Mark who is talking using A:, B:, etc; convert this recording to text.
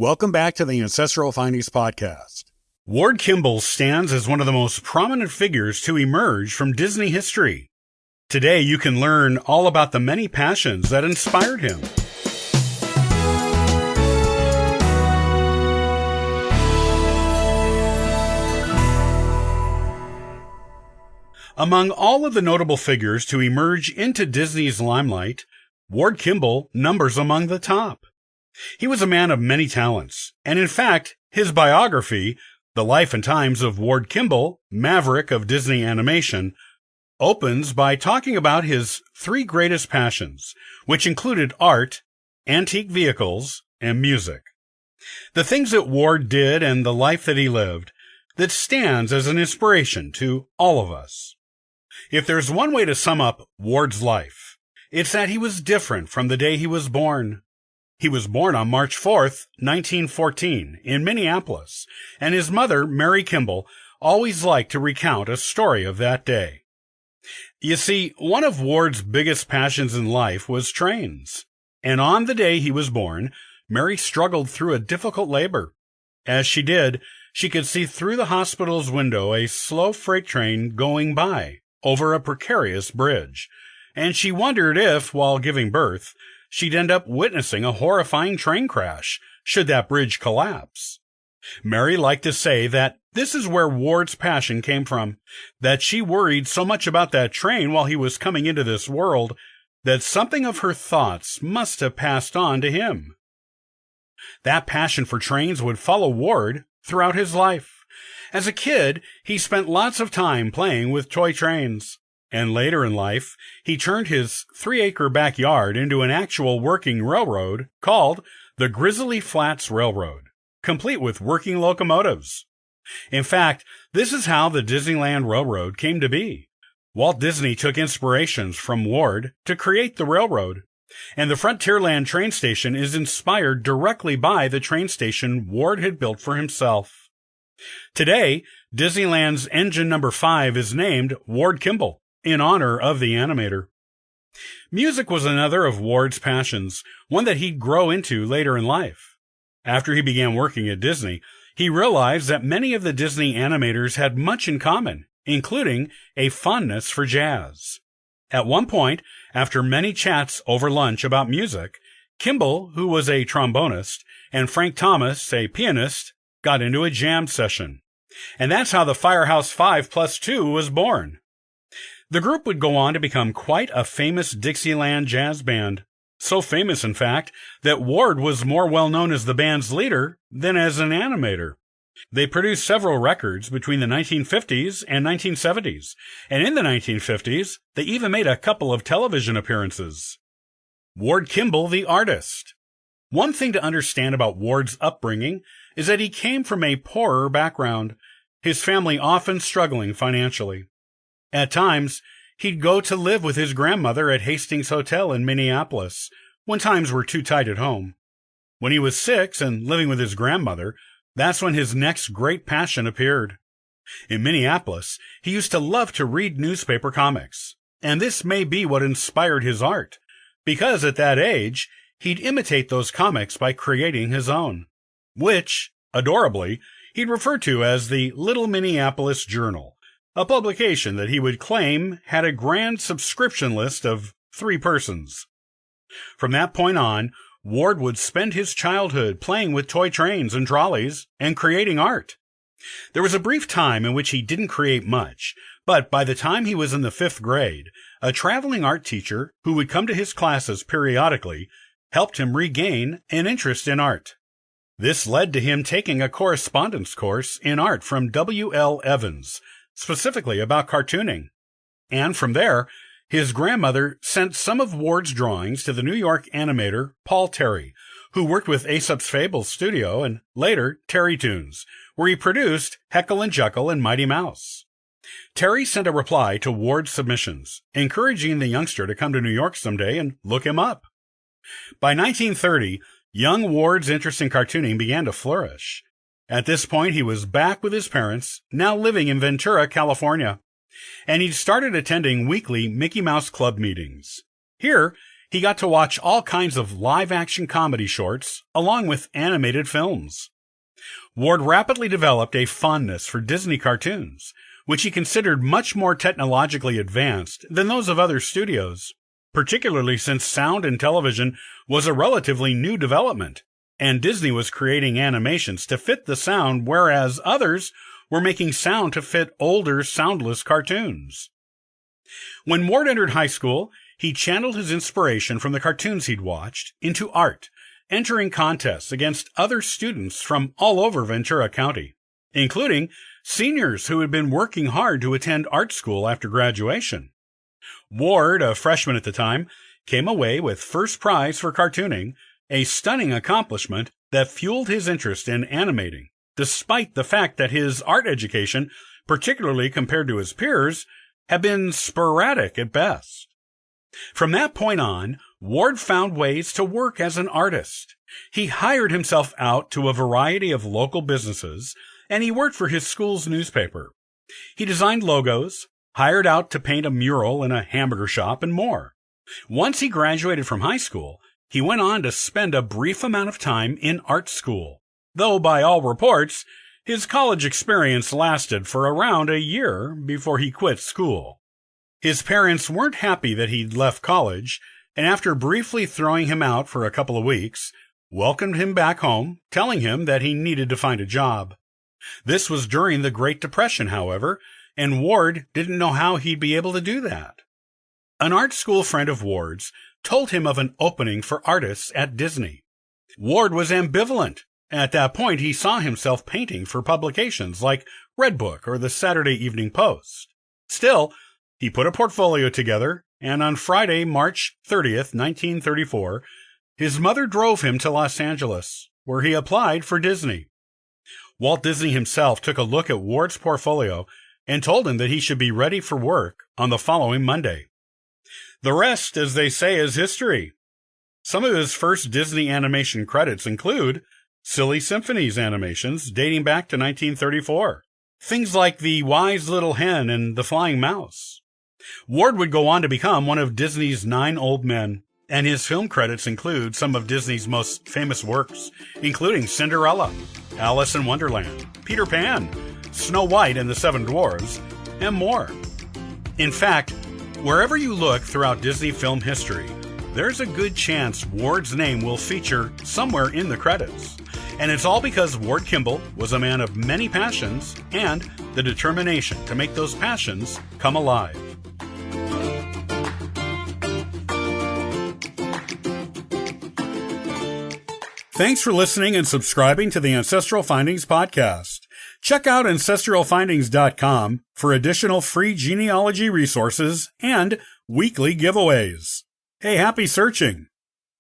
A: Welcome back to the Ancestral Findings Podcast.
B: Ward Kimball stands as one of the most prominent figures to emerge from Disney history. Today you can learn all about the many passions that inspired him. Among all of the notable figures to emerge into Disney's limelight, Ward Kimball numbers among the top. He was a man of many talents, and in fact, his biography, The Life and Times of Ward Kimball, Maverick of Disney Animation, opens by talking about his three greatest passions, which included art, antique vehicles, and music. The things that Ward did and the life that he lived that stands as an inspiration to all of us. If there's one way to sum up Ward's life, it's that he was different from the day he was born. He was born on March 4th, 1914, in Minneapolis, and his mother, Mary Kimball, always liked to recount a story of that day. You see, one of Ward's biggest passions in life was trains, and on the day he was born, Mary struggled through a difficult labor. As she did, she could see through the hospital's window a slow freight train going by over a precarious bridge, and she wondered if, while giving birth, she'd end up witnessing a horrifying train crash should that bridge collapse. Mary liked to say that this is where Ward's passion came from, that she worried so much about that train while he was coming into this world that something of her thoughts must have passed on to him. That passion for trains would follow Ward throughout his life. As a kid, he spent lots of time playing with toy trains, and later in life, he turned his 3-acre backyard into an actual working railroad called the Grizzly Flats Railroad, complete with working locomotives. In fact, this is how the Disneyland Railroad came to be. Walt Disney took inspirations from Ward to create the railroad, and the Frontierland train station is inspired directly by the train station Ward had built for himself. Today, Disneyland's engine number 5 is named Ward Kimball, in honor of the animator. Music was another of Ward's passions, one that he'd grow into later in life. After he began working at Disney, he realized that many of the Disney animators had much in common, including a fondness for jazz. At one point, after many chats over lunch about music, Kimball, who was a trombonist, and Frank Thomas, a pianist, got into a jam session. And that's how the Firehouse 5+2 was born. The group would go on to become quite a famous Dixieland jazz band. So famous, in fact, that Ward was more well known as the band's leader than as an animator. They produced several records between the 1950s and 1970s, and in the 1950s, they even made a couple of television appearances. Ward Kimball, the artist. One thing to understand about Ward's upbringing is that he came from a poorer background, his family often struggling financially. At times, he'd go to live with his grandmother at Hastings Hotel in Minneapolis, when times were too tight at home. When he was 6 and living with his grandmother, that's when his next great passion appeared. In Minneapolis, he used to love to read newspaper comics, and this may be what inspired his art, because at that age, he'd imitate those comics by creating his own, which, adorably, he'd refer to as the Little Minneapolis Journal, a publication that he would claim had a grand subscription list of 3 persons. From that point on, Ward would spend his childhood playing with toy trains and trolleys and creating art. There was a brief time in which he didn't create much, but by the time he was in the 5th grade, a traveling art teacher who would come to his classes periodically helped him regain an interest in art. This led to him taking a correspondence course in art from W.L. Evans, specifically about cartooning. And from there, his grandmother sent some of Ward's drawings to the New York animator Paul Terry, who worked with Aesop's Fables Studio and later Terry Toons, where he produced Heckle and Jekyll and Mighty Mouse. Terry sent a reply to Ward's submissions, encouraging the youngster to come to New York someday and look him up. By 1930, young Ward's interest in cartooning began to flourish. At this point, he was back with his parents, now living in Ventura, California, and he'd started attending weekly Mickey Mouse Club meetings. Here, he got to watch all kinds of live-action comedy shorts, along with animated films. Ward rapidly developed a fondness for Disney cartoons, which he considered much more technologically advanced than those of other studios, particularly since sound in television was a relatively new development, and Disney was creating animations to fit the sound, whereas others were making sound to fit older, soundless cartoons. When Ward entered high school, he channeled his inspiration from the cartoons he'd watched into art, entering contests against other students from all over Ventura County, including seniors who had been working hard to attend art school after graduation. Ward, a freshman at the time, came away with first prize for cartooning, a stunning accomplishment that fueled his interest in animating, despite the fact that his art education, particularly compared to his peers, had been sporadic at best. From that point on, Ward found ways to work as an artist. He hired himself out to a variety of local businesses, and he worked for his school's newspaper. He designed logos, hired out to paint a mural in a hamburger shop, and more. Once he graduated from high school, he went on to spend a brief amount of time in art school, though by all reports, his college experience lasted for around a year before he quit school. His parents weren't happy that he'd left college, and after briefly throwing him out for a couple of weeks, welcomed him back home, telling him that he needed to find a job. This was during the Great Depression, however, and Ward didn't know how he'd be able to do that. An art school friend of Ward's told him of an opening for artists at Disney. Ward was ambivalent. At that point, he saw himself painting for publications like Redbook or the Saturday Evening Post. Still, he put a portfolio together, and on Friday, March 30th, 1934, his mother drove him to Los Angeles, where he applied for Disney. Walt Disney himself took a look at Ward's portfolio and told him that he should be ready for work on the following Monday. The rest, as they say, is history. Some of his first Disney animation credits include Silly Symphonies animations dating back to 1934, things like The Wise Little Hen and The Flying Mouse. Ward would go on to become one of Disney's 9 old men, and his film credits include some of Disney's most famous works, including Cinderella, Alice in Wonderland, Peter Pan, Snow White and the Seven Dwarfs, and more. In fact, wherever you look throughout Disney film history, there's a good chance Ward's name will feature somewhere in the credits. And it's all because Ward Kimball was a man of many passions and the determination to make those passions come alive.
A: Thanks for listening and subscribing to the Ancestral Findings podcast. Check out ancestralfindings.com for additional free genealogy resources and weekly giveaways. Hey, happy searching!